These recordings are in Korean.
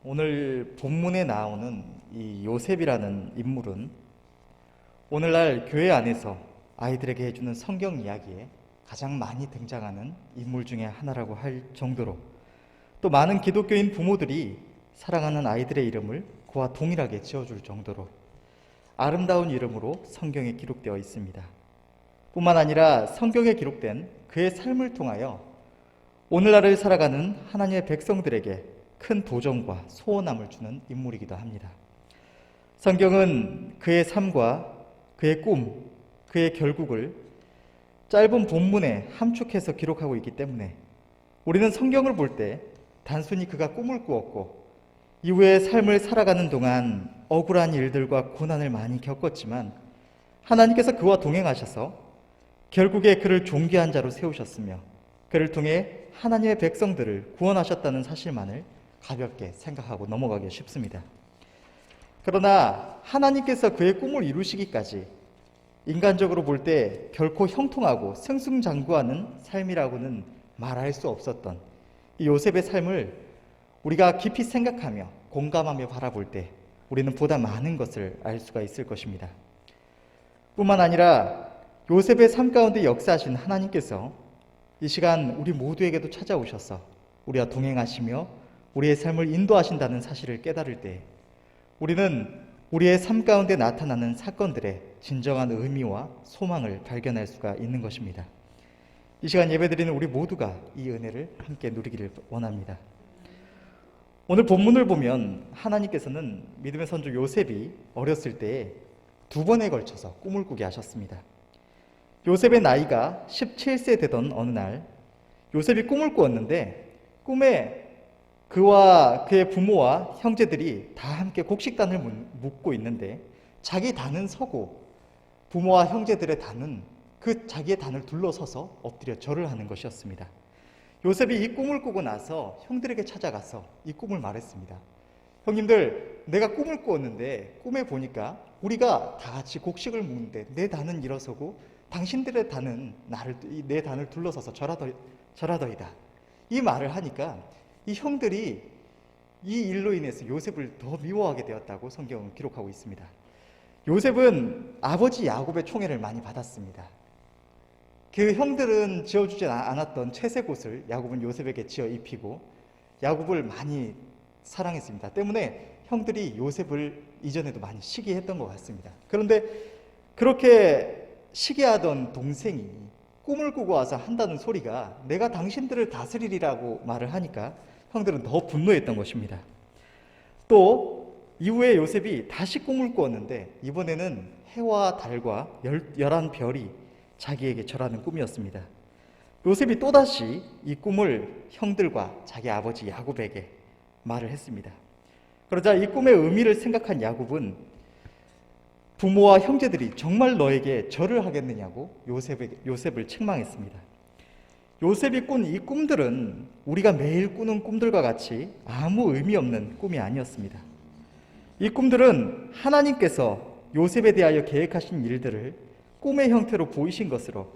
오늘 본문에 나오는 이 요셉이라는 인물은 오늘날 교회 안에서 아이들에게 해주는 성경 이야기에 가장 많이 등장하는 인물 중에 하나라고 할 정도로, 또 많은 기독교인 부모들이 사랑하는 아이들의 이름을 그와 동일하게 지어줄 정도로 아름다운 이름으로 성경에 기록되어 있습니다. 뿐만 아니라 성경에 기록된 그의 삶을 통하여 오늘날을 살아가는 하나님의 백성들에게 큰 도전과 소원함을 주는 인물이기도 합니다. 성경은 그의 삶과 그의 꿈, 그의 결국을 짧은 본문에 함축해서 기록하고 있기 때문에 우리는 성경을 볼 때 단순히 그가 꿈을 꾸었고 이후의 삶을 살아가는 동안 억울한 일들과 고난을 많이 겪었지만 하나님께서 그와 동행하셔서 결국에 그를 존귀한 자로 세우셨으며 그를 통해 하나님의 백성들을 구원하셨다는 사실만을 가볍게 생각하고 넘어가기 쉽습니다. 그러나 하나님께서 그의 꿈을 이루시기까지 인간적으로 볼 때 결코 형통하고 승승장구하는 삶이라고는 말할 수 없었던 이 요셉의 삶을 우리가 깊이 생각하며 공감하며 바라볼 때 우리는 보다 많은 것을 알 수가 있을 것입니다. 뿐만 아니라 요셉의 삶 가운데 역사하신 하나님께서 이 시간 우리 모두에게도 찾아오셔서 우리와 동행하시며 우리의 삶을 인도하신다는 사실을 깨달을 때 우리는 우리의 삶 가운데 나타나는 사건들의 진정한 의미와 소망을 발견할 수가 있는 것입니다. 이 시간 예배드리는 우리 모두가 이 은혜를 함께 누리기를 원합니다. 오늘 본문을 보면 하나님께서는 믿음의 선조 요셉이 어렸을 때에 2번에 걸쳐서 꿈을 꾸게 하셨습니다. 요셉의 나이가 17세 되던 어느 날 요셉이 꿈을 꾸었는데 꿈에 그와 그의 부모와 형제들이 다 함께 곡식단을 묶고 있는데 자기 단은 서고 부모와 형제들의 단은 그 자기의 단을 둘러서서 엎드려 절을 하는 것이었습니다. 요셉이 이 꿈을 꾸고 나서 형들에게 찾아가서 이 꿈을 말했습니다. 형님들, 내가 꿈을 꾸었는데 꿈에 보니까 우리가 다 같이 곡식을 묶는데 내 단은 일어서고 당신들의 단은 내 단을 둘러서서 절하더이다. 이 말을 하니까 이 형들이 이 일로 인해서 요셉을 더 미워하게 되었다고 성경은 기록하고 있습니다. 요셉은 아버지 야곱의 총애를 많이 받았습니다. 그 형들은 지어주지 않았던 채색 옷을 야곱은 요셉에게 지어 입히고 야곱을 많이 사랑했습니다. 때문에 형들이 요셉을 이전에도 많이 시기했던 것 같습니다. 그런데 그렇게 시기하던 동생이 꿈을 꾸고 와서 한다는 소리가 내가 당신들을 다스리리라고 말을 하니까 형들은 더 분노했던 것입니다. 또 이후에 요셉이 다시 꿈을 꾸었는데 이번에는 해와 달과 11별이 자기에게 절하는 꿈이었습니다. 요셉이 또다시 이 꿈을 형들과 자기 아버지 야곱에게 말을 했습니다. 그러자 이 꿈의 의미를 생각한 야곱은 부모와 형제들이 정말 너에게 절을 하겠느냐고 요셉을 책망했습니다. 요셉이 꾼 이 꿈들은 우리가 매일 꾸는 꿈들과 같이 아무 의미 없는 꿈이 아니었습니다. 이 꿈들은 하나님께서 요셉에 대하여 계획하신 일들을 꿈의 형태로 보이신 것으로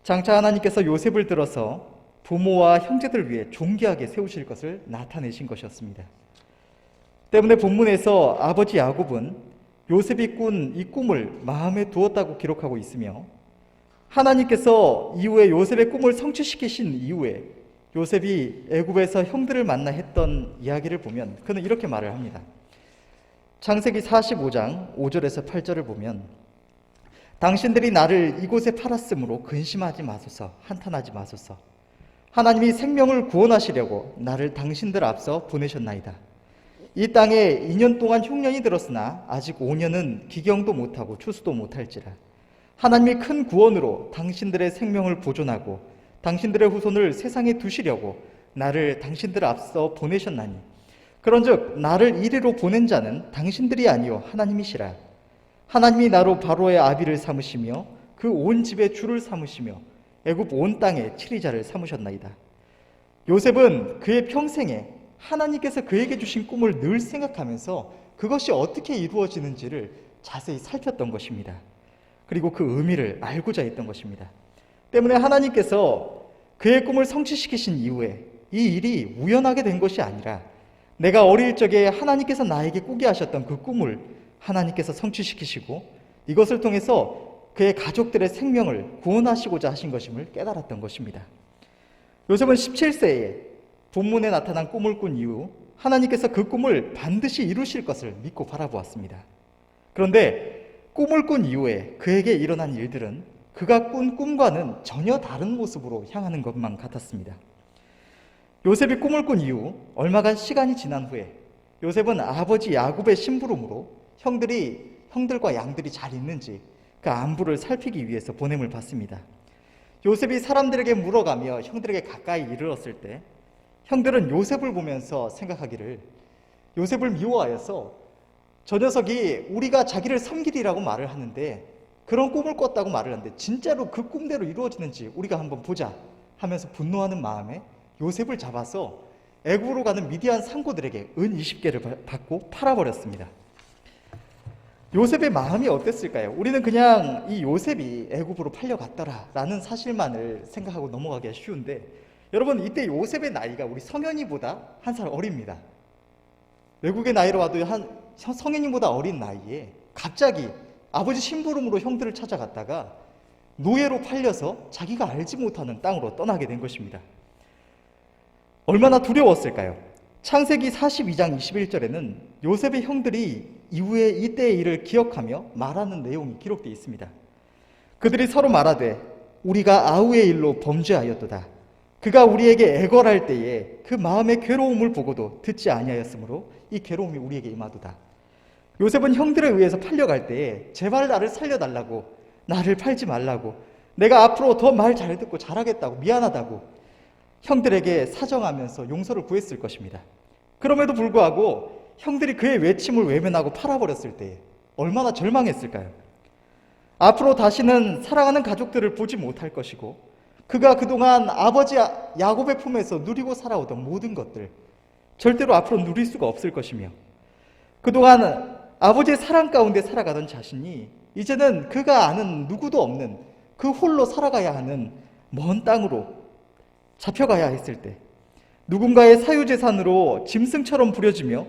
장차 하나님께서 요셉을 들어서 부모와 형제들 위해 존귀하게 세우실 것을 나타내신 것이었습니다. 때문에 본문에서 아버지 야곱은 요셉이 꾼 이 꿈을 마음에 두었다고 기록하고 있으며 하나님께서 이후에 요셉의 꿈을 성취시키신 이후에 요셉이 애굽에서 형들을 만나 했던 이야기를 보면 그는 이렇게 말을 합니다. 창세기 45장 5절에서 8절을 보면 당신들이 나를 이곳에 팔았으므로 근심하지 마소서, 한탄하지 마소서. 하나님이 생명을 구원하시려고 나를 당신들 앞서 보내셨나이다. 이 땅에 2년 동안 흉년이 들었으나 아직 5년은 기경도 못하고 추수도 못할지라. 하나님이 큰 구원으로 당신들의 생명을 보존하고 당신들의 후손을 세상에 두시려고 나를 당신들 앞서 보내셨나니 그런즉 나를 이리로 보낸 자는 당신들이 아니요 하나님이시라. 하나님이 나로 바로의 아비를 삼으시며 그 온 집의 주를 삼으시며 애굽 온 땅에 치리자를 삼으셨나이다. 요셉은 그의 평생에 하나님께서 그에게 주신 꿈을 늘 생각하면서 그것이 어떻게 이루어지는지를 자세히 살폈던 것입니다. 그리고 그 의미를 알고자 했던 것입니다. 때문에 하나님께서 그의 꿈을 성취시키신 이후에 이 일이 우연하게 된 것이 아니라 내가 어릴 적에 하나님께서 나에게 꾸게 하셨던 그 꿈을 하나님께서 성취시키시고 이것을 통해서 그의 가족들의 생명을 구원하시고자 하신 것임을 깨달았던 것입니다. 요셉은 17세에 본문에 나타난 꿈을 꾼 이후 하나님께서 그 꿈을 반드시 이루실 것을 믿고 바라보았습니다. 그런데 꿈을 꾼 이후에 그에게 일어난 일들은 그가 꾼 꿈과는 전혀 다른 모습으로 향하는 것만 같았습니다. 요셉이 꿈을 꾼 이후 얼마간 시간이 지난 후에 요셉은 아버지 야곱의 심부름으로 형들과 양들이 잘 있는지 그 안부를 살피기 위해서 보냄을 받습니다. 요셉이 사람들에게 물어가며 형들에게 가까이 이르렀을 때 형들은 요셉을 보면서 생각하기를 요셉을 미워하여서 저 녀석이 우리가 자기를 섬기리라고 말을 하는데 그런 꿈을 꿨다고 말을 하는데 진짜로 그 꿈대로 이루어지는지 우리가 한번 보자 하면서 분노하는 마음에 요셉을 잡아서 애굽으로 가는 미디안 상고들에게 은 20개를 받고 팔아버렸습니다. 요셉의 마음이 어땠을까요? 우리는 그냥 이 요셉이 애굽으로 팔려갔더라라는 사실만을 생각하고 넘어가기가 쉬운데 여러분, 이때 요셉의 나이가 우리 성현이보다 한 살 어립니다. 외국의 나이로 와도 성현이보다 어린 나이에 갑자기 아버지 심부름으로 형들을 찾아갔다가 노예로 팔려서 자기가 알지 못하는 땅으로 떠나게 된 것입니다. 얼마나 두려웠을까요? 창세기 42장 21절에는 요셉의 형들이 이후에 이때의 일을 기억하며 말하는 내용이 기록되어 있습니다. 그들이 서로 말하되 우리가 아우의 일로 범죄하였도다. 그가 우리에게 애걸할 때에 그 마음의 괴로움을 보고도 듣지 아니하였으므로 이 괴로움이 우리에게 임하도다. 요셉은 형들에 의해서 팔려갈 때에 제발 나를 살려달라고, 나를 팔지 말라고, 내가 앞으로 더 말 잘 듣고 잘하겠다고, 미안하다고 형들에게 사정하면서 용서를 구했을 것입니다. 그럼에도 불구하고 형들이 그의 외침을 외면하고 팔아버렸을 때 얼마나 절망했을까요? 앞으로 다시는 사랑하는 가족들을 보지 못할 것이고 그가 그동안 아버지 야곱의 품에서 누리고 살아오던 모든 것들 절대로 앞으로 누릴 수가 없을 것이며 그동안 아버지의 사랑 가운데 살아가던 자신이 이제는 그가 아는 누구도 없는 그 홀로 살아가야 하는 먼 땅으로 잡혀가야 했을 때 누군가의 사유재산으로 짐승처럼 부려지며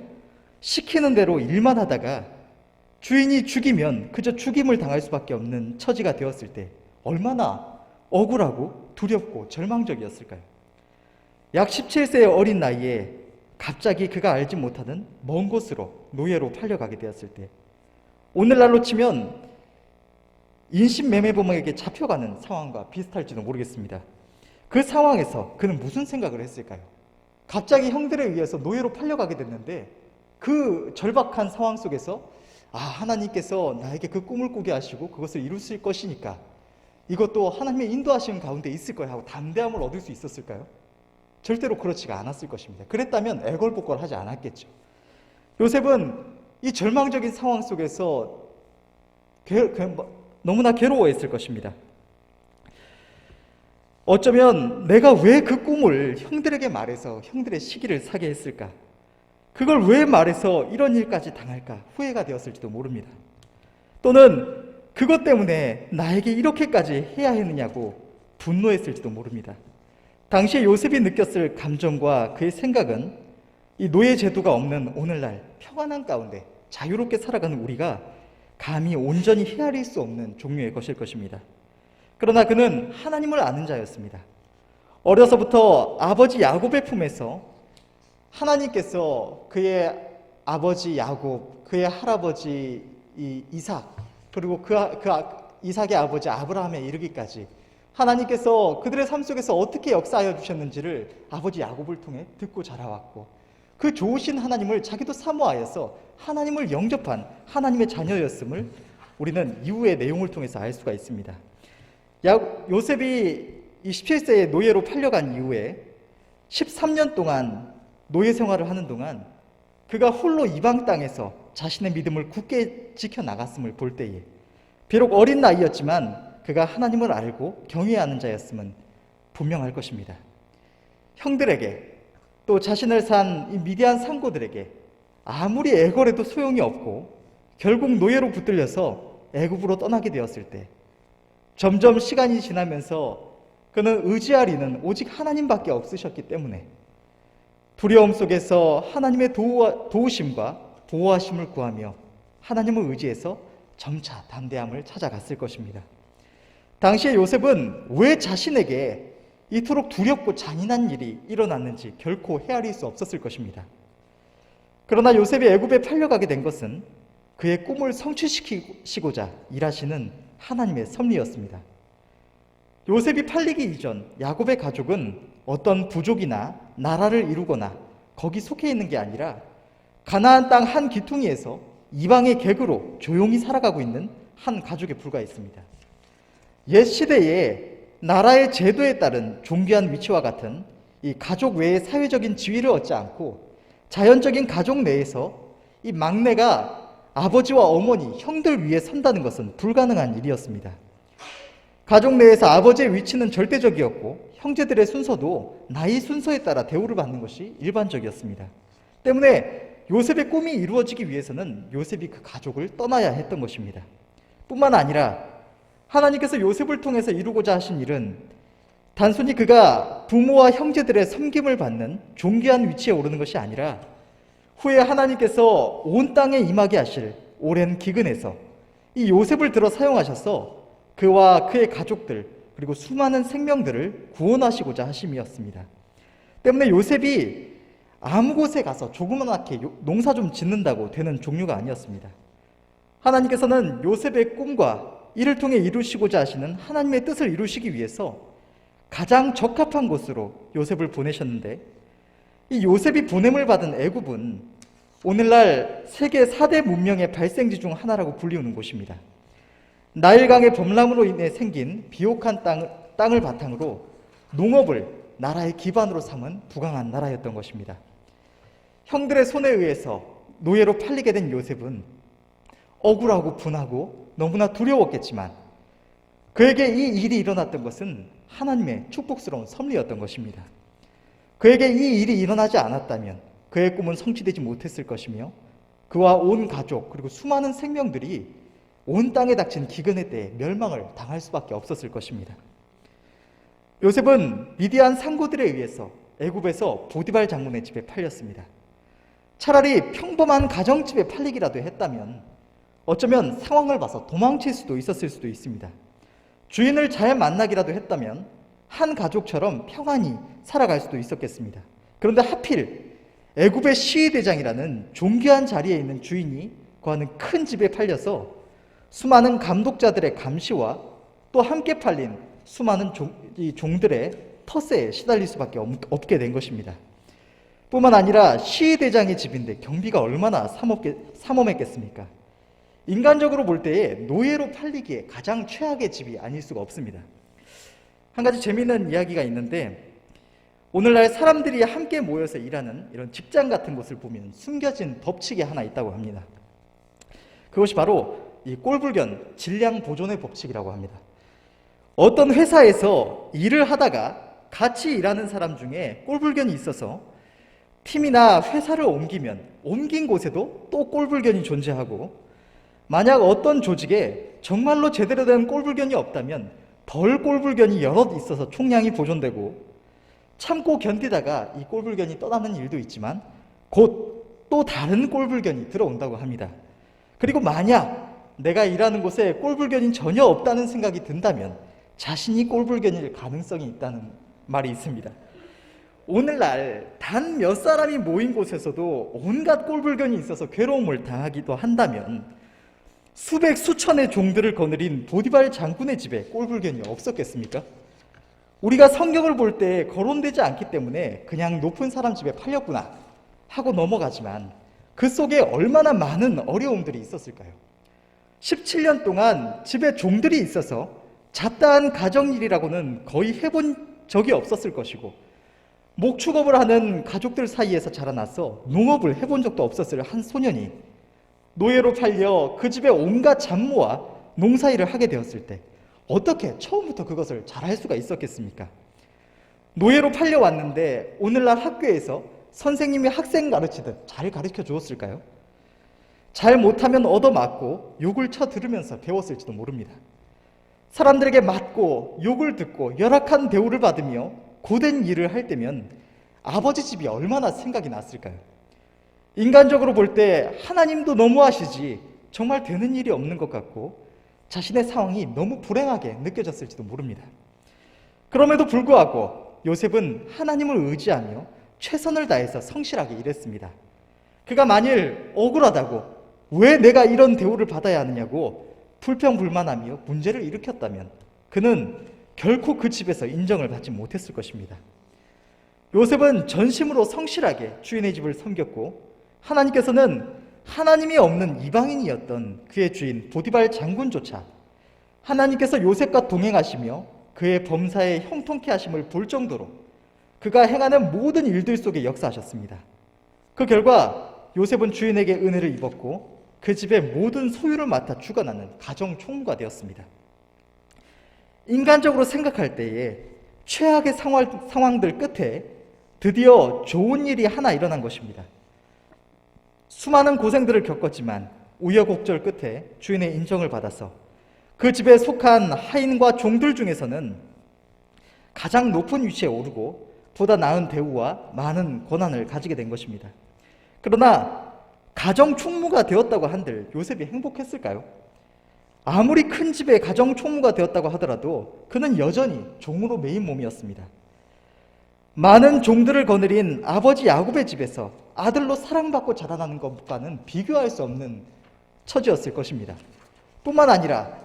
시키는 대로 일만 하다가 주인이 죽이면 그저 죽임을 당할 수밖에 없는 처지가 되었을 때 얼마나 억울하고 두렵고 절망적이었을까요? 약 17세의 어린 나이에 갑자기 그가 알지 못하는 먼 곳으로 노예로 팔려가게 되었을 때 오늘날로 치면 인신매매범에게 잡혀가는 상황과 비슷할지도 모르겠습니다. 그 상황에서 그는 무슨 생각을 했을까요? 갑자기 형들에 의해서 노예로 팔려가게 됐는데 그 절박한 상황 속에서 하나님께서 나에게 그 꿈을 꾸게 하시고 그것을 이루실 것이니까 이것도 하나님의 인도하시는 가운데 있을 거야 하고 담대함을 얻을 수 있었을까요? 절대로 그렇지가 않았을 것입니다. 그랬다면 애걸복걸하지 않았겠죠. 요셉은 이 절망적인 상황 속에서 너무나 괴로워했을 것입니다. 어쩌면 내가 왜 그 꿈을 형들에게 말해서 형들의 시기를 사게 했을까? 그걸 왜 말해서 이런 일까지 당할까? 후회가 되었을지도 모릅니다. 또는 그것 때문에 나에게 이렇게까지 해야 했느냐고 분노했을지도 모릅니다. 당시에 요셉이 느꼈을 감정과 그의 생각은 이 노예 제도가 없는 오늘날 평안한 가운데 자유롭게 살아가는 우리가 감히 온전히 헤아릴 수 없는 종류의 것일 것입니다. 그러나 그는 하나님을 아는 자였습니다. 어려서부터 아버지 야곱의 품에서 하나님께서 그의 아버지 야곱, 그의 할아버지 이삭, 그리고 이삭의 아버지 아브라함에 이르기까지 하나님께서 그들의 삶 속에서 어떻게 역사하여 주셨는지를 아버지 야곱을 통해 듣고 자라왔고 그 좋으신 하나님을 자기도 사모하여서 하나님을 영접한 하나님의 자녀였음을 우리는 이후의 내용을 통해서 알 수가 있습니다. 요셉이 17세에 노예로 팔려간 이후에 13년 동안 노예 생활을 하는 동안 그가 홀로 이방 땅에서 자신의 믿음을 굳게 지켜나갔음을 볼 때에 비록 어린 나이였지만 그가 하나님을 알고 경외하는 자였음은 분명할 것입니다. 형들에게 또 자신을 산 이 미디안 상고들에게 아무리 애걸해도 소용이 없고 결국 노예로 붙들려서 애굽으로 떠나게 되었을 때 점점 시간이 지나면서 그는 의지할 이는 오직 하나님밖에 없으셨기 때문에 두려움 속에서 하나님의 도우심과 보호하심을 구하며 하나님을 의지해서 점차 담대함을 찾아갔을 것입니다. 당시에 요셉은 왜 자신에게 이토록 두렵고 잔인한 일이 일어났는지 결코 헤아릴 수 없었을 것입니다. 그러나 요셉이 애굽에 팔려가게 된 것은 그의 꿈을 성취시키고자 일하시는 하나님의 섭리였습니다. 요셉이 팔리기 이전 야곱의 가족은 어떤 부족이나 나라를 이루거나 거기 속해 있는 게 아니라 가나안 땅 한 기퉁이에서 이방의 객으로 조용히 살아가고 있는 한 가족에 불과했습니다. 옛 시대에 나라의 제도에 따른 존귀한 위치와 같은 이 가족 외의 사회적인 지위를 얻지 않고 자연적인 가족 내에서 이 막내가 아버지와 어머니, 형들 위에 선다는 것은 불가능한 일이었습니다. 가족 내에서 아버지의 위치는 절대적이었고 형제들의 순서도 나이 순서에 따라 대우를 받는 것이 일반적이었습니다. 때문에 요셉의 꿈이 이루어지기 위해서는 요셉이 그 가족을 떠나야 했던 것입니다. 뿐만 아니라 하나님께서 요셉을 통해서 이루고자 하신 일은 단순히 그가 부모와 형제들의 섬김을 받는 존귀한 위치에 오르는 것이 아니라 후에 하나님께서 온 땅에 임하게 하실 오랜 기근에서 이 요셉을 들어 사용하셔서 그와 그의 가족들 그리고 수많은 생명들을 구원하시고자 하심이었습니다. 때문에 요셉이 아무 곳에 가서 조그맣게 농사 좀 짓는다고 되는 종류가 아니었습니다. 하나님께서는 요셉의 꿈과 이를 통해 이루시고자 하시는 하나님의 뜻을 이루시기 위해서 가장 적합한 곳으로 요셉을 보내셨는데 이 요셉이 보냄을 받은 애굽은 오늘날 세계 4대 문명의 발생지 중 하나라고 불리우는 곳입니다. 나일강의 범람으로 인해 생긴 비옥한 땅을 바탕으로 농업을 나라의 기반으로 삼은 부강한 나라였던 것입니다. 형들의 손에 의해서 노예로 팔리게 된 요셉은 억울하고 분하고 너무나 두려웠겠지만 그에게 이 일이 일어났던 것은 하나님의 축복스러운 섭리였던 것입니다. 그에게 이 일이 일어나지 않았다면 그의 꿈은 성취되지 못했을 것이며 그와 온 가족 그리고 수많은 생명들이 온 땅에 닥친 기근의 때에 멸망을 당할 수밖에 없었을 것입니다. 요셉은 미디안 상고들에 의해서 애굽에서 보디발 장군의 집에 팔렸습니다. 차라리 평범한 가정집에 팔리기라도 했다면 어쩌면 상황을 봐서 도망칠 수도 있었을 수도 있습니다. 주인을 잘 만나기라도 했다면 한 가족처럼 평안히 살아갈 수도 있었겠습니다. 그런데 하필 애굽의 시위대장이라는 존귀한 자리에 있는 주인이 거하는 큰 집에 팔려서 수많은 감독자들의 감시와 또 함께 팔린 수많은 종들의 텃세에 시달릴 수밖에 없게 된 것입니다. 뿐만 아니라 시위대장의 집인데 경비가 얼마나 삼엄했겠습니까? 인간적으로 볼 때에 노예로 팔리기에 가장 최악의 집이 아닐 수가 없습니다. 한 가지 재미있는 이야기가 있는데 오늘날 사람들이 함께 모여서 일하는 이런 직장 같은 곳을 보면 숨겨진 법칙이 하나 있다고 합니다. 그것이 바로 이 꼴불견 질량 보존의 법칙이라고 합니다. 어떤 회사에서 일을 하다가 같이 일하는 사람 중에 꼴불견이 있어서 팀이나 회사를 옮기면 옮긴 곳에도 또 꼴불견이 존재하고 만약 어떤 조직에 정말로 제대로 된 꼴불견이 없다면 덜 꼴불견이 여럿 있어서 총량이 보존되고 참고 견디다가 이 꼴불견이 떠나는 일도 있지만 곧 또 다른 꼴불견이 들어온다고 합니다. 그리고 만약 내가 일하는 곳에 꼴불견이 전혀 없다는 생각이 든다면 자신이 꼴불견일 가능성이 있다는 말이 있습니다. 오늘날 단 몇 사람이 모인 곳에서도 온갖 꼴불견이 있어서 괴로움을 당하기도 한다면 수백 수천의 종들을 거느린 보디발 장군의 집에 꼴불견이 없었겠습니까? 우리가 성경을 볼 때 거론되지 않기 때문에 그냥 높은 사람 집에 팔렸구나 하고 넘어가지만 그 속에 얼마나 많은 어려움들이 있었을까요? 17년 동안 집에 종들이 있어서 잡다한 가정일이라고는 거의 해본 적이 없었을 것이고 목축업을 하는 가족들 사이에서 자라나서 농업을 해본 적도 없었을 한 소년이 노예로 팔려 그 집에 온갖 잡무와 농사일을 하게 되었을 때 어떻게 처음부터 그것을 잘할 수가 있었겠습니까? 노예로 팔려왔는데 오늘날 학교에서 선생님이 학생 가르치듯 잘 가르쳐 주었을까요? 잘 못하면 얻어맞고 욕을 쳐 들으면서 배웠을지도 모릅니다. 사람들에게 맞고 욕을 듣고 열악한 대우를 받으며 고된 일을 할 때면 아버지 집이 얼마나 생각이 났을까요? 인간적으로 볼 때 하나님도 너무하시지 정말 되는 일이 없는 것 같고 자신의 상황이 너무 불행하게 느껴졌을지도 모릅니다. 그럼에도 불구하고 요셉은 하나님을 의지하며 최선을 다해서 성실하게 일했습니다. 그가 만일 억울하다고 왜 내가 이런 대우를 받아야 하느냐고 불평불만하며 문제를 일으켰다면 그는 결코 그 집에서 인정을 받지 못했을 것입니다. 요셉은 전심으로 성실하게 주인의 집을 섬겼고 하나님께서는 하나님이 없는 이방인이었던 그의 주인 보디발 장군조차 하나님께서 요셉과 동행하시며 그의 범사에 형통케 하심을 볼 정도로 그가 행하는 모든 일들 속에 역사하셨습니다. 그 결과 요셉은 주인에게 은혜를 입었고 그 집의 모든 소유를 맡아 주관하는 가정 총무가 되었습니다. 인간적으로 생각할 때에 최악의 상황들 끝에 드디어 좋은 일이 하나 일어난 것입니다. 수많은 고생들을 겪었지만 우여곡절 끝에 주인의 인정을 받아서 그 집에 속한 하인과 종들 중에서는 가장 높은 위치에 오르고 보다 나은 대우와 많은 권한을 가지게 된 것입니다. 그러나 가정 총무가 되었다고 한들 요셉이 행복했을까요? 아무리 큰 집의 가정 총무가 되었다고 하더라도 그는 여전히 종으로 매인 몸이었습니다. 많은 종들을 거느린 아버지 야곱의 집에서 아들로 사랑받고 자라나는 것과는 비교할 수 없는 처지였을 것입니다. 뿐만 아니라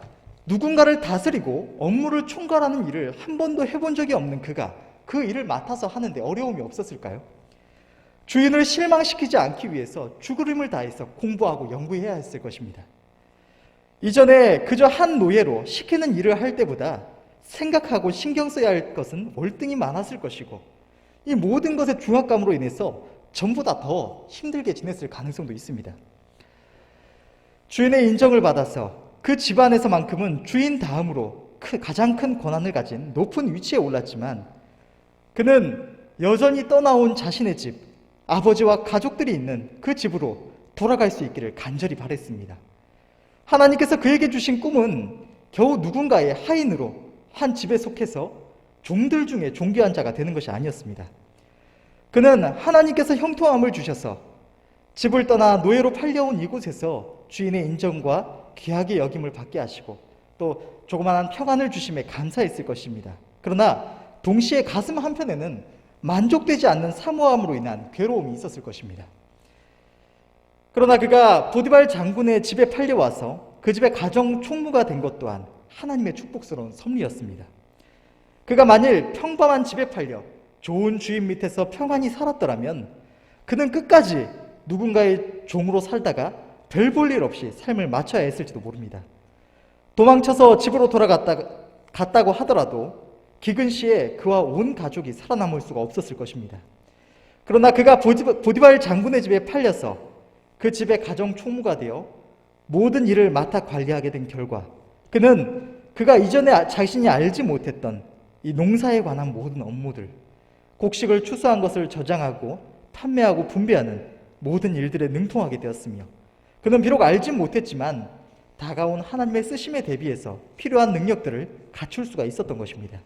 누군가를 다스리고 업무를 총괄하는 일을 한 번도 해본 적이 없는 그가 그 일을 맡아서 하는데 어려움이 없었을까요? 주인을 실망시키지 않기 위해서 죽을 힘을 다해서 공부하고 연구해야 했을 것입니다. 이전에 그저 한 노예로 시키는 일을 할 때보다 생각하고 신경 써야 할 것은 월등히 많았을 것이고 이 모든 것의 중압감으로 인해서 전보다 더 힘들게 지냈을 가능성도 있습니다. 주인의 인정을 받아서 그 집안에서만큼은 주인 다음으로 가장 큰 권한을 가진 높은 위치에 올랐지만 그는 여전히 떠나온 자신의 집, 아버지와 가족들이 있는 그 집으로 돌아갈 수 있기를 간절히 바랬습니다. 하나님께서 그에게 주신 꿈은 겨우 누군가의 하인으로 한 집에 속해서 종들 중에 존귀한 자가 되는 것이 아니었습니다. 그는 하나님께서 형통함을 주셔서 집을 떠나 노예로 팔려온 이곳에서 주인의 인정과 귀하게 여김을 받게 하시고 또 조그마한 평안을 주심에 감사했을 것입니다. 그러나 동시에 가슴 한편에는 만족되지 않는 사모함으로 인한 괴로움이 있었을 것입니다. 그러나 그가 보디발 장군의 집에 팔려와서 그 집의 가정 총무가 된 것 또한 하나님의 축복스러운 섭리였습니다. 그가 만일 평범한 집에 팔려 좋은 주인 밑에서 평안히 살았더라면 그는 끝까지 누군가의 종으로 살다가 별 볼 일 없이 삶을 마쳐야 했을지도 모릅니다. 도망쳐서 집으로 갔다고 하더라도 기근 시에 그와 온 가족이 살아남을 수가 없었을 것입니다. 그러나 그가 보디발 장군의 집에 팔려서 그 집의 가정 총무가 되어 모든 일을 맡아 관리하게 된 결과 그는 그가 이전에 자신이 알지 못했던 이 농사에 관한 모든 업무들, 곡식을 추수한 것을 저장하고 판매하고 분배하는 모든 일들에 능통하게 되었으며 그는 비록 알지 못했지만 다가온 하나님의 쓰심에 대비해서 필요한 능력들을 갖출 수가 있었던 것입니다.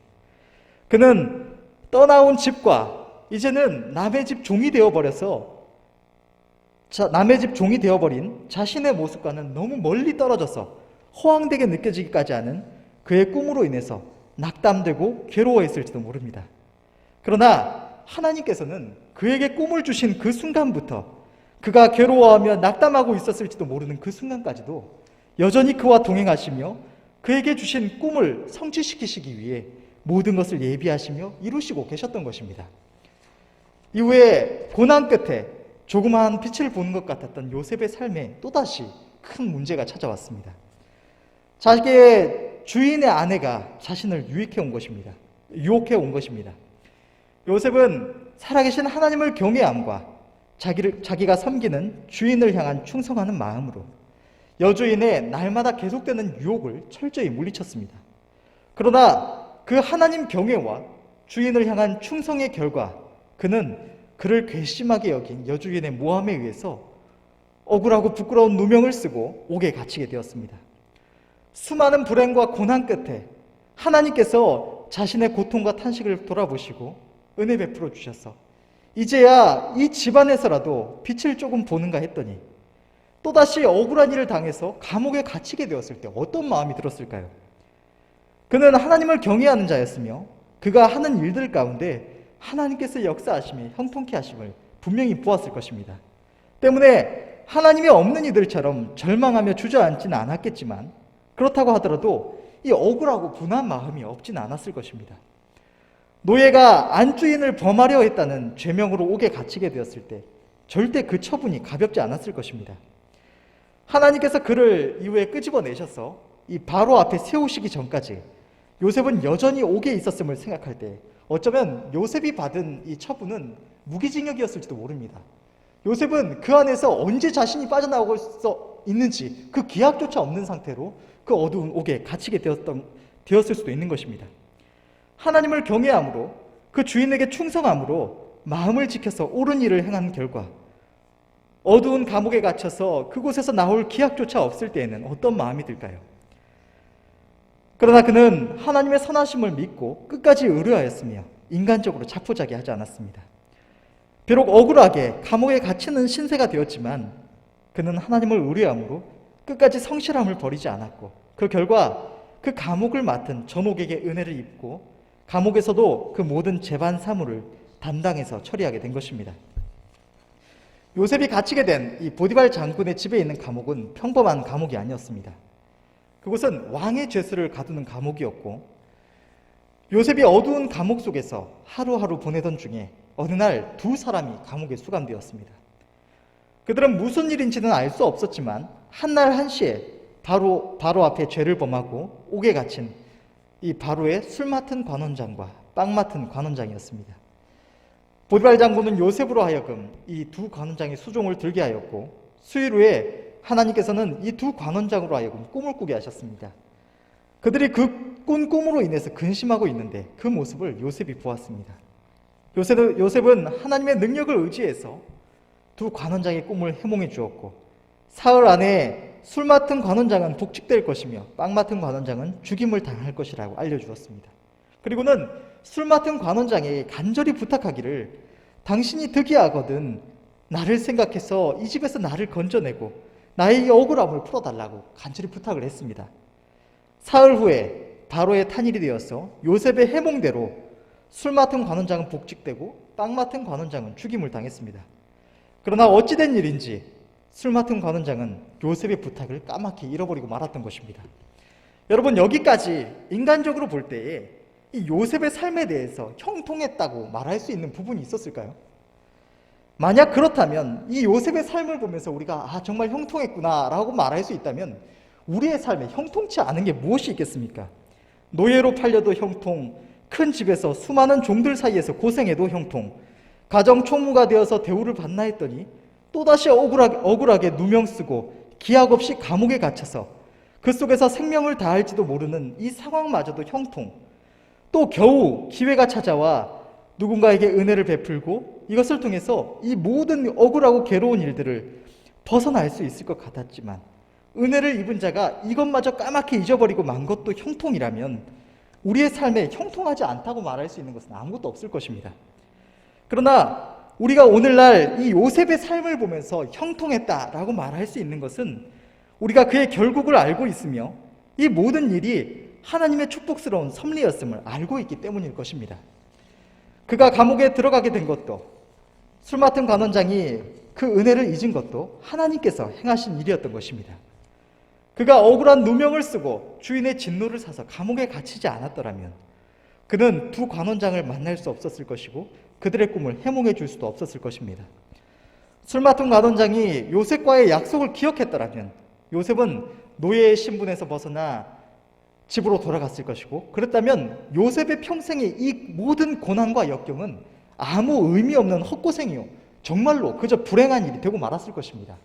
그는 떠나온 집과 이제는 남의 집 종이 되어버려서 남의 집 종이 되어버린 자신의 모습과는 너무 멀리 떨어져서 허황되게 느껴지기까지 하는 그의 꿈으로 인해서 낙담되고 괴로워했을지도 모릅니다. 그러나 하나님께서는 그에게 꿈을 주신 그 순간부터 그가 괴로워하며 낙담하고 있었을지도 모르는 그 순간까지도 여전히 그와 동행하시며 그에게 주신 꿈을 성취시키시기 위해 모든 것을 예비하시며 이루시고 계셨던 것입니다. 이후에 고난 끝에 조그마한 빛을 보는 것 같았던 요셉의 삶에 또다시 큰 문제가 찾아왔습니다. 자기의 주인의 아내가 자신을 유혹해 온 것입니다. 요셉은 살아계신 하나님을 경외함과 자기가 섬기는 주인을 향한 충성하는 마음으로 여주인의 날마다 계속되는 유혹을 철저히 물리쳤습니다. 그러나 그 하나님 경외와 주인을 향한 충성의 결과 그는 그를 괘씸하게 여긴 여주인의 모함에 의해서 억울하고 부끄러운 누명을 쓰고 옥에 갇히게 되었습니다. 수많은 불행과 고난 끝에 하나님께서 자신의 고통과 탄식을 돌아보시고 은혜 베풀어 주셔서 이제야 이 집안에서라도 빛을 조금 보는가 했더니 또다시 억울한 일을 당해서 감옥에 갇히게 되었을 때 어떤 마음이 들었을까요? 그는 하나님을 경외하는 자였으며 그가 하는 일들 가운데 하나님께서 역사하심이 형통케 하심을 분명히 보았을 것입니다. 때문에 하나님이 없는 이들처럼 절망하며 주저앉지는 않았겠지만 그렇다고 하더라도 이 억울하고 분한 마음이 없지는 않았을 것입니다. 노예가 안주인을 범하려 했다는 죄명으로 옥에 갇히게 되었을 때 절대 그 처분이 가볍지 않았을 것입니다. 하나님께서 그를 이후에 끄집어내셔서 이 바로 앞에 세우시기 전까지 요셉은 여전히 옥에 있었음을 생각할 때 어쩌면 요셉이 받은 이 처분은 무기징역이었을지도 모릅니다. 요셉은 그 안에서 언제 자신이 빠져나오고 있는지 그 기약조차 없는 상태로 그 어두운 옥에 갇히게 되었을 수도 있는 것입니다. 하나님을 경외함으로 그 주인에게 충성함으로 마음을 지켜서 옳은 일을 행한 결과 어두운 감옥에 갇혀서 그곳에서 나올 기약조차 없을 때에는 어떤 마음이 들까요? 그러나 그는 하나님의 선하심을 믿고 끝까지 의뢰하였으며 인간적으로 자포자기하지 않았습니다. 비록 억울하게 감옥에 갇히는 신세가 되었지만 그는 하나님을 의뢰함으로 끝까지 성실함을 버리지 않았고 그 결과 그 감옥을 맡은 전옥에게 은혜를 입고 감옥에서도 그 모든 재반 사물을 담당해서 처리하게 된 것입니다. 요셉이 갇히게 된 이 보디발 장군의 집에 있는 감옥은 평범한 감옥이 아니었습니다. 그곳은 왕의 죄수를 가두는 감옥이었고 요셉이 어두운 감옥 속에서 하루하루 보내던 중에 어느 날 두 사람이 감옥에 수감되었습니다. 그들은 무슨 일인지는 알 수 없었지만 한날 한시에 바로 앞에 죄를 범하고 옥에 갇힌 이 바로의 술 맡은 관원장과 빵 맡은 관원장이었습니다. 보디발 장군은 요셉으로 하여금 이 두 관원장의 수종을 들게 하였고 수일 후에 하나님께서는 이 두 관원장으로 하여금 꿈을 꾸게 하셨습니다. 그들이 그 꾼 꿈으로 인해서 근심하고 있는데 그 모습을 요셉이 보았습니다. 요셉은 하나님의 능력을 의지해서 두 관원장의 꿈을 해몽해 주었고 사흘 안에 술 맡은 관원장은 복직될 것이며 빵 맡은 관원장은 죽임을 당할 것이라고 알려주었습니다. 그리고는 술 맡은 관원장에게 간절히 부탁하기를 당신이 득이하거든 나를 생각해서 이 집에서 나를 건져내고 나의 이 억울함을 풀어달라고 간절히 부탁을 했습니다. 사흘 후에 바로의 탄일이 되어서 요셉의 해몽대로 술 맡은 관원장은 복직되고 빵 맡은 관원장은 죽임을 당했습니다. 그러나 어찌된 일인지 술 맡은 관원장은 요셉의 부탁을 까맣게 잃어버리고 말았던 것입니다. 여러분, 여기까지 인간적으로 볼 때에 이 요셉의 삶에 대해서 형통했다고 말할 수 있는 부분이 있었을까요? 만약 그렇다면 이 요셉의 삶을 보면서 우리가 정말 형통했구나 라고 말할 수 있다면 우리의 삶에 형통치 않은 게 무엇이 있겠습니까? 노예로 팔려도 형통, 큰 집에서 수많은 종들 사이에서 고생해도 형통, 가정 총무가 되어서 대우를 받나 했더니 또다시 억울하게 누명 쓰고 기약 없이 감옥에 갇혀서 그 속에서 생명을 다할지도 모르는 이 상황마저도 형통, 또 겨우 기회가 찾아와 누군가에게 은혜를 베풀고 이것을 통해서 이 모든 억울하고 괴로운 일들을 벗어날 수 있을 것 같았지만 은혜를 입은 자가 이것마저 까맣게 잊어버리고 만 것도 형통이라면 우리의 삶에 형통하지 않다고 말할 수 있는 것은 아무것도 없을 것입니다. 그러나 우리가 오늘날 이 요셉의 삶을 보면서 형통했다라고 말할 수 있는 것은 우리가 그의 결국을 알고 있으며 이 모든 일이 하나님의 축복스러운 섭리였음을 알고 있기 때문일 것입니다. 그가 감옥에 들어가게 된 것도 술 맡은 관원장이 그 은혜를 잊은 것도 하나님께서 행하신 일이었던 것입니다. 그가 억울한 누명을 쓰고 주인의 진노를 사서 감옥에 갇히지 않았더라면 그는 두 관원장을 만날 수 없었을 것이고 그들의 꿈을 해몽해 줄 수도 없었을 것입니다. 술 맡은 관원장이 요셉과의 약속을 기억했더라면 요셉은 노예의 신분에서 벗어나 집으로 돌아갔을 것이고 그렇다면 요셉의 평생의 이 모든 고난과 역경은 아무 의미 없는 헛고생이요 정말로 그저 불행한 일이 되고 말았을 것입니다.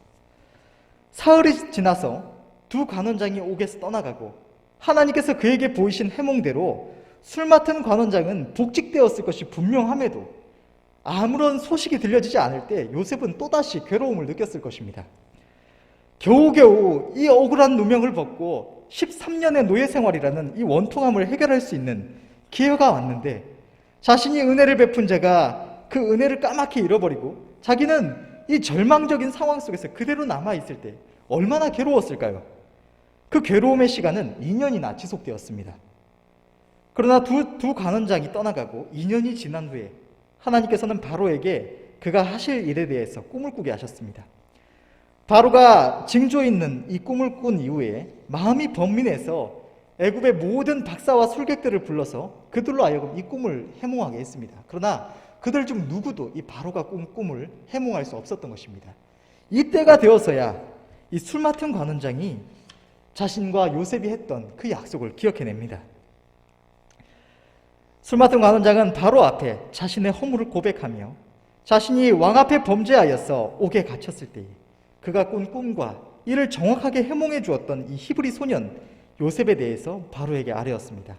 사흘이 지나서 두 관원장이 옥에서 떠나가고 하나님께서 그에게 보이신 해몽대로 술 맡은 관원장은 복직되었을 것이 분명함에도 아무런 소식이 들려지지 않을 때 요셉은 또다시 괴로움을 느꼈을 것입니다. 겨우겨우 이 억울한 누명을 벗고 13년의 노예 생활이라는 이 원통함을 해결할 수 있는 기회가 왔는데 자신이 은혜를 베푼 자가 그 은혜를 까맣게 잃어버리고 자기는 이 절망적인 상황 속에서 그대로 남아있을 때 얼마나 괴로웠을까요? 그 괴로움의 시간은 2년이나 지속되었습니다. 그러나 두 간원장이 떠나가고 2년이 지난 후에 하나님께서는 바로에게 그가 하실 일에 대해서 꿈을 꾸게 하셨습니다. 바로가 징조 있는 이 꿈을 꾼 이후에 마음이 번민해서 애굽의 모든 박사와 술객들을 불러서 그들로 하여금 이 꿈을 해몽하게 했습니다. 그러나 그들 중 누구도 이 바로가 꾼 꿈을 해몽할 수 없었던 것입니다. 이때가 되어서야 이 술 맡은 관원장이 자신과 요셉이 했던 그 약속을 기억해냅니다. 술 맡은 관원장은 바로 앞에 자신의 허물을 고백하며 자신이 왕 앞에 범죄하여서 옥에 갇혔을 때에 그가 꾼 꿈과 이를 정확하게 해몽해 주었던 이 히브리 소년 요셉에 대해서 바로에게 아뢰었습니다.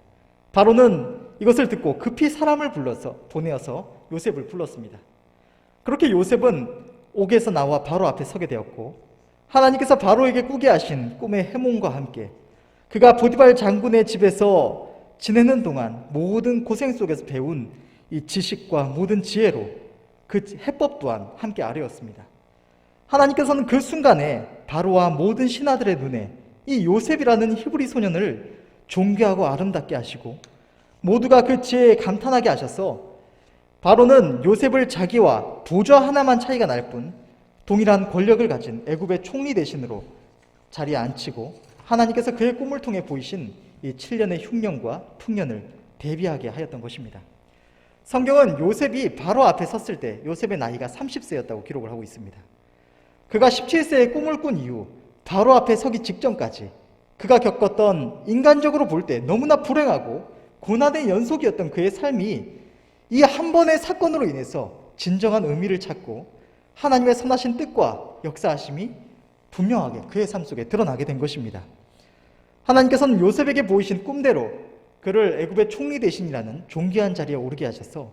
바로는 이것을 듣고 급히 사람을 보내어서 요셉을 불렀습니다. 그렇게 요셉은 옥에서 나와 바로 앞에 서게 되었고 하나님께서 바로에게 꾸게 하신 꿈의 해몽과 함께 그가 보디발 장군의 집에서 지내는 동안 모든 고생 속에서 배운 이 지식과 모든 지혜로 그 해법 또한 함께 아뢰었습니다. 하나님께서는 그 순간에 바로와 모든 신하들의 눈에 이 요셉이라는 히브리 소년을 존귀하고 아름답게 하시고 모두가 그 지혜에 감탄하게 하셔서 바로는 요셉을 자기와 보좌 하나만 차이가 날 뿐 동일한 권력을 가진 애굽의 총리 대신으로 자리에 앉히고 하나님께서 그의 꿈을 통해 보이신 이 7년의 흉년과 풍년을 대비하게 하였던 것입니다. 성경은 요셉이 바로 앞에 섰을 때 요셉의 나이가 30세였다고 기록을 하고 있습니다. 그가 17세에 꿈을 꾼 이후 바로 앞에 서기 직전까지 그가 겪었던 인간적으로 볼 때 너무나 불행하고 고난의 연속이었던 그의 삶이 이 한 번의 사건으로 인해서 진정한 의미를 찾고 하나님의 선하신 뜻과 역사하심이 분명하게 그의 삶 속에 드러나게 된 것입니다. 하나님께서는 요셉에게 보이신 꿈대로 그를 애굽의 총리 대신이라는 존귀한 자리에 오르게 하셔서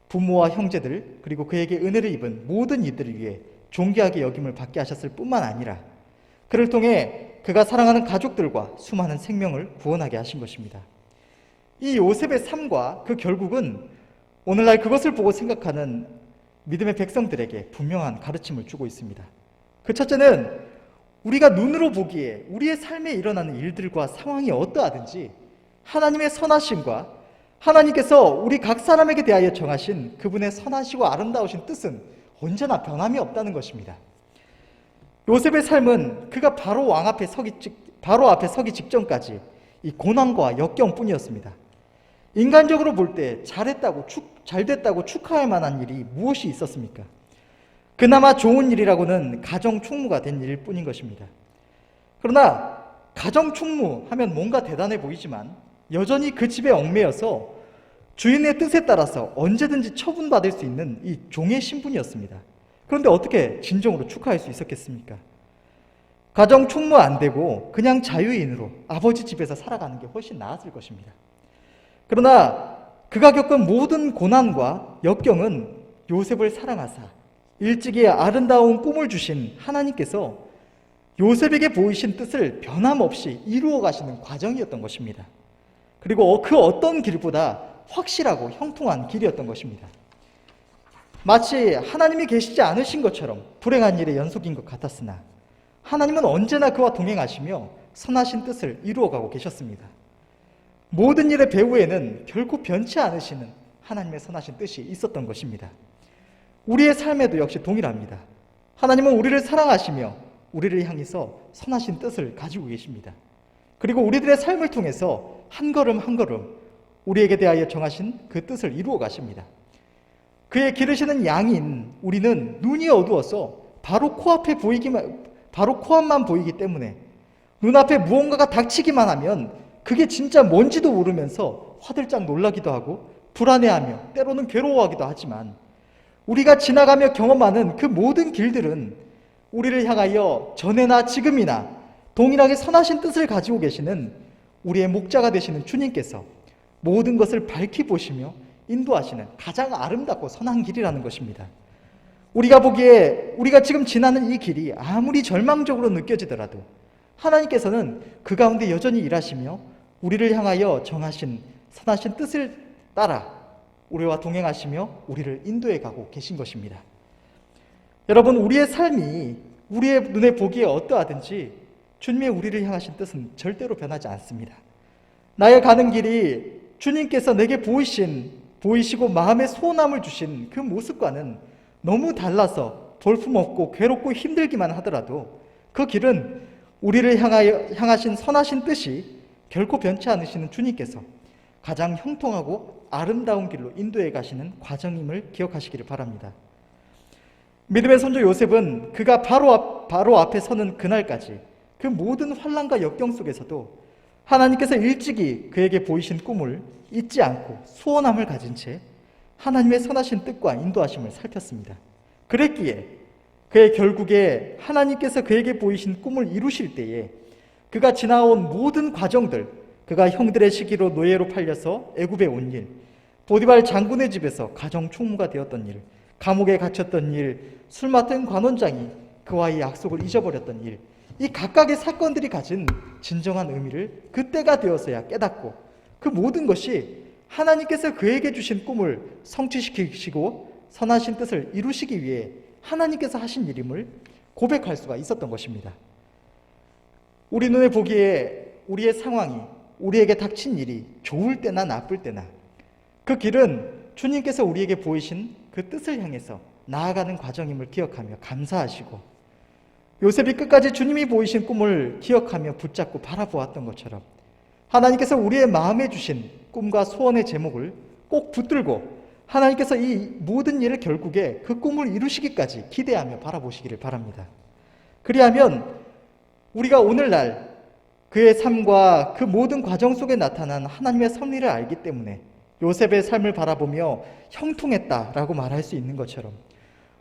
부모와 형제들 그리고 그에게 은혜를 입은 모든 이들을 위해 존귀하게 여김을 받게 하셨을 뿐만 아니라 그를 통해 그가 사랑하는 가족들과 수많은 생명을 구원하게 하신 것입니다. 이 요셉의 삶과 그 결국은 오늘날 그것을 보고 생각하는 믿음의 백성들에게 분명한 가르침을 주고 있습니다. 그 첫째는 우리가 눈으로 보기에 우리의 삶에 일어나는 일들과 상황이 어떠하든지 하나님의 선하심과 하나님께서 우리 각 사람에게 대하여 정하신 그분의 선하시고 아름다우신 뜻은 언제나 변함이 없다는 것입니다. 요셉의 삶은 그가 바로 앞에 서기 직전까지 이 고난과 역경뿐이었습니다. 인간적으로 볼 때 잘됐다고 축하할 만한 일이 무엇이 있었습니까? 그나마 좋은 일이라고는 가정 총무가 된 일일 뿐인 것입니다. 그러나 가정 총무 하면 뭔가 대단해 보이지만 여전히 그 집에 얽매여서 주인의 뜻에 따라서 언제든지 처분받을 수 있는 이 종의 신분이었습니다. 그런데 어떻게 진정으로 축하할 수 있었겠습니까? 가정 총무 안 되고 그냥 자유인으로 아버지 집에서 살아가는 게 훨씬 나았을 것입니다. 그러나 그가 겪은 모든 고난과 역경은 요셉을 사랑하사 일찍이 아름다운 꿈을 주신 하나님께서 요셉에게 보이신 뜻을 변함없이 이루어 가시는 과정이었던 것입니다. 그리고 그 어떤 길보다 확실하고 형통한 길이었던 것입니다. 마치 하나님이 계시지 않으신 것처럼 불행한 일의 연속인 것 같았으나 하나님은 언제나 그와 동행하시며 선하신 뜻을 이루어가고 계셨습니다. 모든 일의 배후에는 결코 변치 않으시는 하나님의 선하신 뜻이 있었던 것입니다. 우리의 삶에도 역시 동일합니다. 하나님은 우리를 사랑하시며 우리를 향해서 선하신 뜻을 가지고 계십니다. 그리고 우리들의 삶을 통해서 한 걸음 한 걸음 우리에게 대하여 정하신 그 뜻을 이루어 가십니다. 그의 기르시는 양인 우리는 눈이 어두워서 바로 코앞만 보이기 때문에 눈앞에 무언가가 닥치기만 하면 그게 진짜 뭔지도 모르면서 화들짝 놀라기도 하고 불안해하며 때로는 괴로워하기도 하지만 우리가 지나가며 경험하는 그 모든 길들은 우리를 향하여 전에나 지금이나 동일하게 선하신 뜻을 가지고 계시는 우리의 목자가 되시는 주님께서 모든 것을 밝히 보시며 인도하시는 가장 아름답고 선한 길이라는 것입니다. 우리가 보기에 우리가 지금 지나는 이 길이 아무리 절망적으로 느껴지더라도 하나님께서는 그 가운데 여전히 일하시며 우리를 향하여 정하신 선하신 뜻을 따라 우리와 동행하시며 우리를 인도해 가고 계신 것입니다. 여러분, 우리의 삶이 우리의 눈에 보기에 어떠하든지 주님의 우리를 향하신 뜻은 절대로 변하지 않습니다. 나의 가는 길이 주님께서 내게 보이시고 마음의 소원함을 주신 그 모습과는 너무 달라서 볼품없고 괴롭고 힘들기만 하더라도 그 길은 우리를 향하신 선하신 뜻이 결코 변치 않으시는 주님께서 가장 형통하고 아름다운 길로 인도해 가시는 과정임을 기억하시기를 바랍니다. 믿음의 선조 요셉은 그가 바로 앞에 서는 그날까지 그 모든 환난과 역경 속에서도 하나님께서 일찍이 그에게 보이신 꿈을 잊지 않고 소원함을 가진 채 하나님의 선하신 뜻과 인도하심을 살폈습니다. 그랬기에 그의 결국에 하나님께서 그에게 보이신 꿈을 이루실 때에 그가 지나온 모든 과정들, 그가 형들의 시기로 노예로 팔려서 애굽에 온 일, 보디발 장군의 집에서 가정 총무가 되었던 일, 감옥에 갇혔던 일, 술 맡은 관원장이 그와의 약속을 잊어버렸던 일, 이 각각의 사건들이 가진 진정한 의미를 그때가 되어서야 깨닫고 그 모든 것이 하나님께서 그에게 주신 꿈을 성취시키시고 선하신 뜻을 이루시기 위해 하나님께서 하신 일임을 고백할 수가 있었던 것입니다. 우리 눈에 보기에 우리의 상황이, 우리에게 닥친 일이 좋을 때나 나쁠 때나 그 길은 주님께서 우리에게 보이신 그 뜻을 향해서 나아가는 과정임을 기억하며 감사하시고, 요셉이 끝까지 주님이 보이신 꿈을 기억하며 붙잡고 바라보았던 것처럼 하나님께서 우리의 마음에 주신 꿈과 소원의 제목을 꼭 붙들고 하나님께서 이 모든 일을 결국에 그 꿈을 이루시기까지 기대하며 바라보시기를 바랍니다. 그리하면 우리가 오늘날 그의 삶과 그 모든 과정 속에 나타난 하나님의 섭리를 알기 때문에 요셉의 삶을 바라보며 형통했다라고 말할 수 있는 것처럼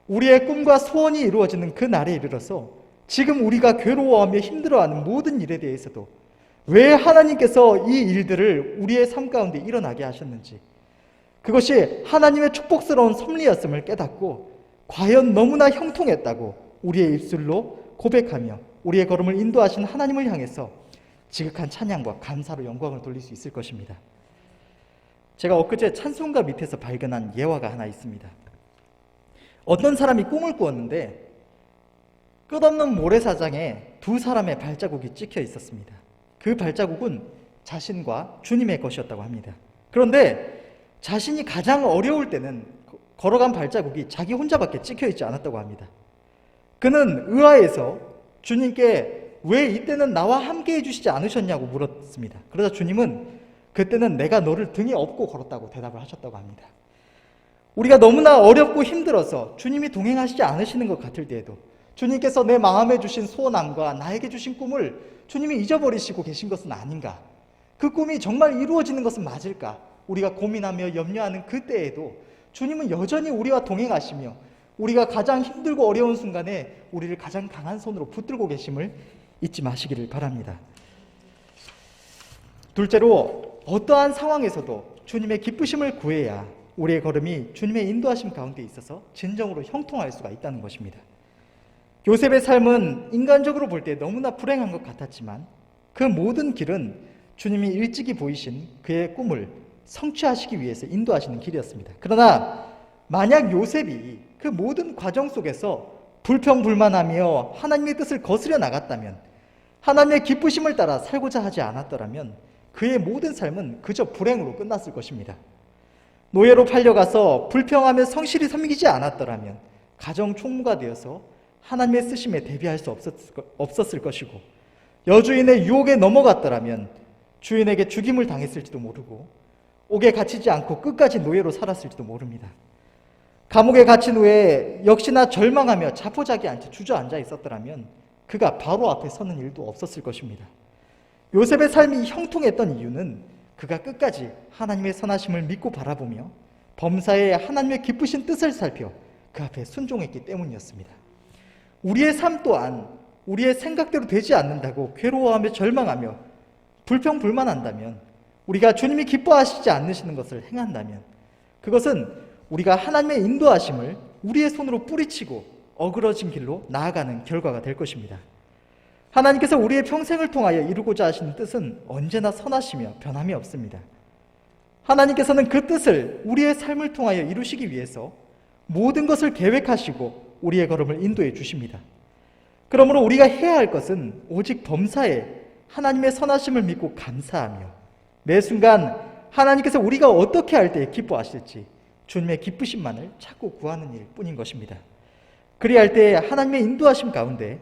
우리의 꿈과 소원이 이루어지는 그 날에 이르러서 지금 우리가 괴로워하며 힘들어하는 모든 일에 대해서도 왜 하나님께서 이 일들을 우리의 삶 가운데 일어나게 하셨는지, 그것이 하나님의 축복스러운 섭리였음을 깨닫고 과연 너무나 형통했다고 우리의 입술로 고백하며 우리의 걸음을 인도하신 하나님을 향해서 지극한 찬양과 감사로 영광을 돌릴 수 있을 것입니다. 제가 엊그제 찬송가 밑에서 발견한 예화가 하나 있습니다. 어떤 사람이 꿈을 꾸었는데 끝없는 모래사장에 두 사람의 발자국이 찍혀 있었습니다. 그 발자국은 자신과 주님의 것이었다고 합니다. 그런데 자신이 가장 어려울 때는 걸어간 발자국이 자기 혼자밖에 찍혀 있지 않았다고 합니다. 그는 의아해서 주님께 왜 이때는 나와 함께 해주시지 않으셨냐고 물었습니다. 그러자 주님은 그때는 내가 너를 등에 업고 걸었다고 대답을 하셨다고 합니다. 우리가 너무나 어렵고 힘들어서 주님이 동행하시지 않으시는 것 같을 때에도 주님께서 내 마음에 주신 소원함과 나에게 주신 꿈을 주님이 잊어버리시고 계신 것은 아닌가? 그 꿈이 정말 이루어지는 것은 맞을까? 우리가 고민하며 염려하는 그때에도 주님은 여전히 우리와 동행하시며 우리가 가장 힘들고 어려운 순간에 우리를 가장 강한 손으로 붙들고 계심을 잊지 마시기를 바랍니다. 둘째로, 어떠한 상황에서도 주님의 기쁘심을 구해야 우리의 걸음이 주님의 인도하심 가운데 있어서 진정으로 형통할 수가 있다는 것입니다. 요셉의 삶은 인간적으로 볼 때 너무나 불행한 것 같았지만 그 모든 길은 주님이 일찍이 보이신 그의 꿈을 성취하시기 위해서 인도하시는 길이었습니다. 그러나 만약 요셉이 그 모든 과정 속에서 불평불만하며 하나님의 뜻을 거스려 나갔다면, 하나님의 기쁘심을 따라 살고자 하지 않았더라면 그의 모든 삶은 그저 불행으로 끝났을 것입니다. 노예로 팔려가서 불평하며 성실히 섬기지 않았더라면 가정 총무가 되어서 하나님의 쓰심에 대비할 수 없었을 것이고, 여주인의 유혹에 넘어갔더라면 주인에게 죽임을 당했을지도 모르고 옥에 갇히지 않고 끝까지 노예로 살았을지도 모릅니다. 감옥에 갇힌 후에 역시나 절망하며 자포자기한 채 주저앉아 있었더라면 그가 바로 앞에 서는 일도 없었을 것입니다. 요셉의 삶이 형통했던 이유는 그가 끝까지 하나님의 선하심을 믿고 바라보며 범사에 하나님의 기쁘신 뜻을 살펴 그 앞에 순종했기 때문이었습니다. 우리의 삶 또한 우리의 생각대로 되지 않는다고 괴로워하며 절망하며 불평불만한다면, 우리가 주님이 기뻐하시지 않으시는 것을 행한다면 그것은 우리가 하나님의 인도하심을 우리의 손으로 뿌리치고 어그러진 길로 나아가는 결과가 될 것입니다. 하나님께서 우리의 평생을 통하여 이루고자 하시는 뜻은 언제나 선하시며 변함이 없습니다. 하나님께서는 그 뜻을 우리의 삶을 통하여 이루시기 위해서 모든 것을 계획하시고 우리의 걸음을 인도해 주십니다. 그러므로 우리가 해야 할 것은 오직 범사에 하나님의 선하심을 믿고 감사하며 매 순간 하나님께서 우리가 어떻게 할 때 기뻐하실지 주님의 기쁘심만을 찾고 구하는 일뿐인 것입니다. 그리할 때 하나님의 인도하심 가운데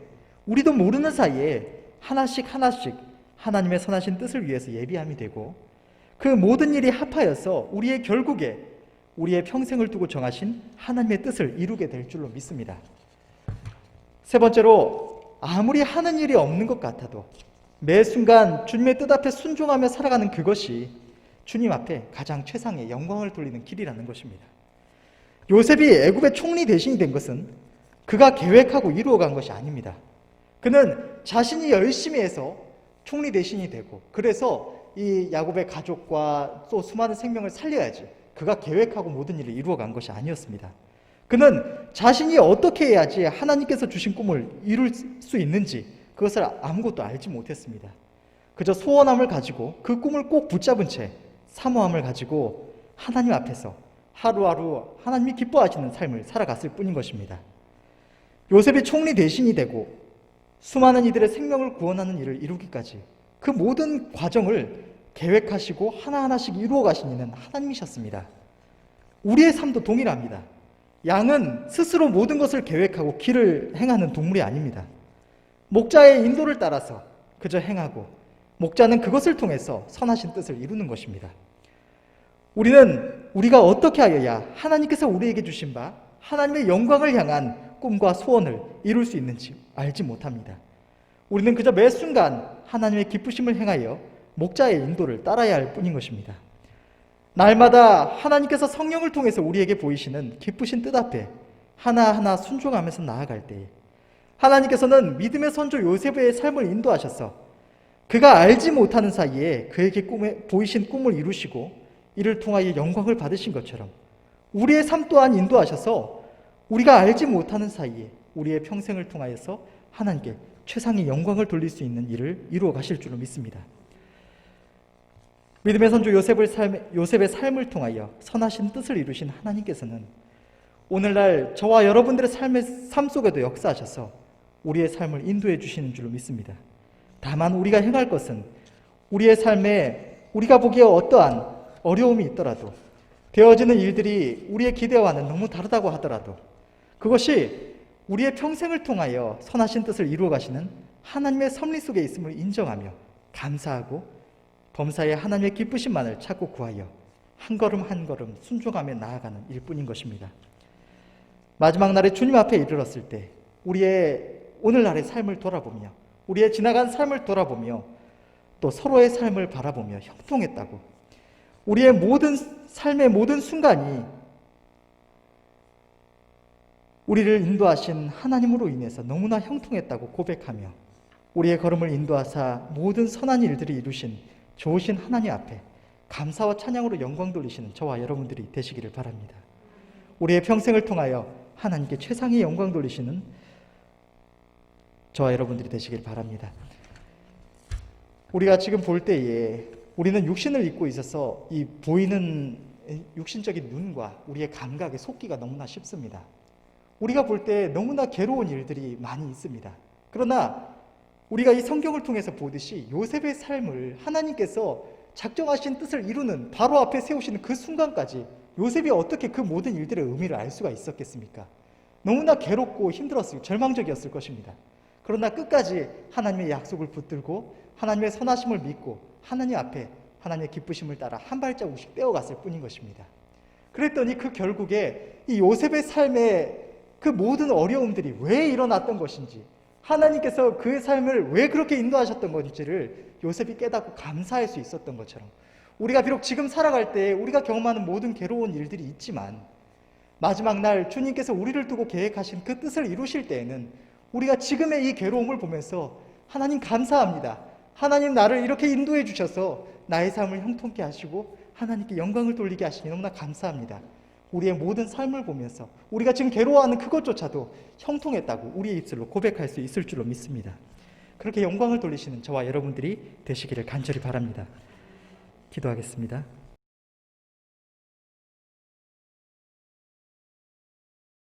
우리도 모르는 사이에 하나씩 하나님의 선하신 뜻을 위해서 예비함이 되고 그 모든 일이 합하여서 우리의 결국에 우리의 평생을 두고 정하신 하나님의 뜻을 이루게 될 줄로 믿습니다. 세 번째로, 아무리 하는 일이 없는 것 같아도 매 순간 주님의 뜻 앞에 순종하며 살아가는 그것이 주님 앞에 가장 최상의 영광을 돌리는 길이라는 것입니다. 요셉이 애굽의 총리 대신이 된 것은 그가 계획하고 이루어간 것이 아닙니다. 그는 자신이 열심히 해서 총리 대신이 되고 그래서 이 야곱의 가족과 또 수많은 생명을 살려야지 그가 계획하고 모든 일을 이루어간 것이 아니었습니다. 그는 자신이 어떻게 해야지 하나님께서 주신 꿈을 이룰 수 있는지 그것을 아무것도 알지 못했습니다. 그저 소원함을 가지고 그 꿈을 꼭 붙잡은 채 사모함을 가지고 하나님 앞에서 하루하루 하나님이 기뻐하시는 삶을 살아갔을 뿐인 것입니다. 요셉이 총리 대신이 되고 수많은 이들의 생명을 구원하는 일을 이루기까지 그 모든 과정을 계획하시고 하나하나씩 이루어 가신 이는 하나님이셨습니다. 우리의 삶도 동일합니다. 양은 스스로 모든 것을 계획하고 길을 행하는 동물이 아닙니다. 목자의 인도를 따라서 그저 행하고 목자는 그것을 통해서 선하신 뜻을 이루는 것입니다. 우리가 어떻게 하여야 하나님께서 우리에게 주신 바 하나님의 영광을 향한 꿈과 소원을 이룰 수 있는지 알지 못합니다. 우리는 그저 매 순간 하나님의 기쁘심을 행하여 목자의 인도를 따라야 할 뿐인 것입니다. 날마다 하나님께서 성령을 통해서 우리에게 보이시는 기쁘신 뜻 앞에 하나하나 순종하면서 나아갈 때에 하나님께서는 믿음의 선조 요셉의 삶을 인도하셔서 그가 알지 못하는 사이에 그에게 보이신 꿈을 이루시고 이를 통하여 영광을 받으신 것처럼 우리의 삶 또한 인도하셔서 우리가 알지 못하는 사이에 우리의 평생을 통하여서 하나님께 최상의 영광을 돌릴 수 있는 일을 이루어 가실 줄로 믿습니다. 믿음의 선조 요셉의 삶을 통하여 선하신 뜻을 이루신 하나님께서는 오늘날 저와 여러분들의 삶 속에도 역사하셔서 우리의 삶을 인도해 주시는 줄로 믿습니다. 다만 우리가 행할 것은 우리의 삶에 우리가 보기에 어떠한 어려움이 있더라도 되어지는 일들이 우리의 기대와는 너무 다르다고 하더라도 그것이 우리의 평생을 통하여 선하신 뜻을 이루어 가시는 하나님의 섭리 속에 있음을 인정하며 감사하고 범사에 하나님의 기쁘심만을 찾고 구하여 한 걸음 한 걸음 순종하며 나아가는 일뿐인 것입니다. 마지막 날에 주님 앞에 이르렀을 때 우리의 오늘날의 삶을 돌아보며 우리의 지나간 삶을 돌아보며 또 서로의 삶을 바라보며 형통했다고 우리의 삶의 모든 순간이 우리를 인도하신 하나님으로 인해서 너무나 형통했다고 고백하며 우리의 걸음을 인도하사 모든 선한 일들을 이루신 좋으신 하나님 앞에 감사와 찬양으로 영광 돌리시는 저와 여러분들이 되시기를 바랍니다. 우리의 평생을 통하여 하나님께 최상의 영광 돌리시는 저와 여러분들이 되시길 바랍니다. 우리가 지금 볼 때에 우리는 육신을 입고 있어서 이 보이는 육신적인 눈과 우리의 감각에 속기가 너무나 쉽습니다. 우리가 볼 때 너무나 괴로운 일들이 많이 있습니다. 그러나 우리가 이 성경을 통해서 보듯이 요셉의 삶을 하나님께서 작정하신 뜻을 이루는 바로 앞에 세우시는 그 순간까지 요셉이 어떻게 그 모든 일들의 의미를 알 수가 있었겠습니까? 너무나 괴롭고 힘들었을, 절망적이었을 것입니다. 그러나 끝까지 하나님의 약속을 붙들고 하나님의 선하심을 믿고 하나님 앞에 하나님의 기쁘심을 따라 한 발자국씩 떼어갔을 뿐인 것입니다. 그랬더니 그 결국에 이 요셉의 삶에 그 모든 어려움들이 왜 일어났던 것인지 하나님께서 그의 삶을 왜 그렇게 인도하셨던 건지를 요셉이 깨닫고 감사할 수 있었던 것처럼 우리가 비록 지금 살아갈 때 우리가 경험하는 모든 괴로운 일들이 있지만 마지막 날 주님께서 우리를 두고 계획하신 그 뜻을 이루실 때에는 우리가 지금의 이 괴로움을 보면서 하나님 감사합니다. 하나님 나를 이렇게 인도해 주셔서 나의 삶을 형통케 하시고 하나님께 영광을 돌리게 하시니 너무나 감사합니다. 우리의 모든 삶을 보면서 우리가 지금 괴로워하는 그것조차도 형통했다고 우리의 입술로 고백할 수 있을 줄로 믿습니다. 그렇게 영광을 돌리시는 저와 여러분들이 되시기를 간절히 바랍니다. 기도하겠습니다.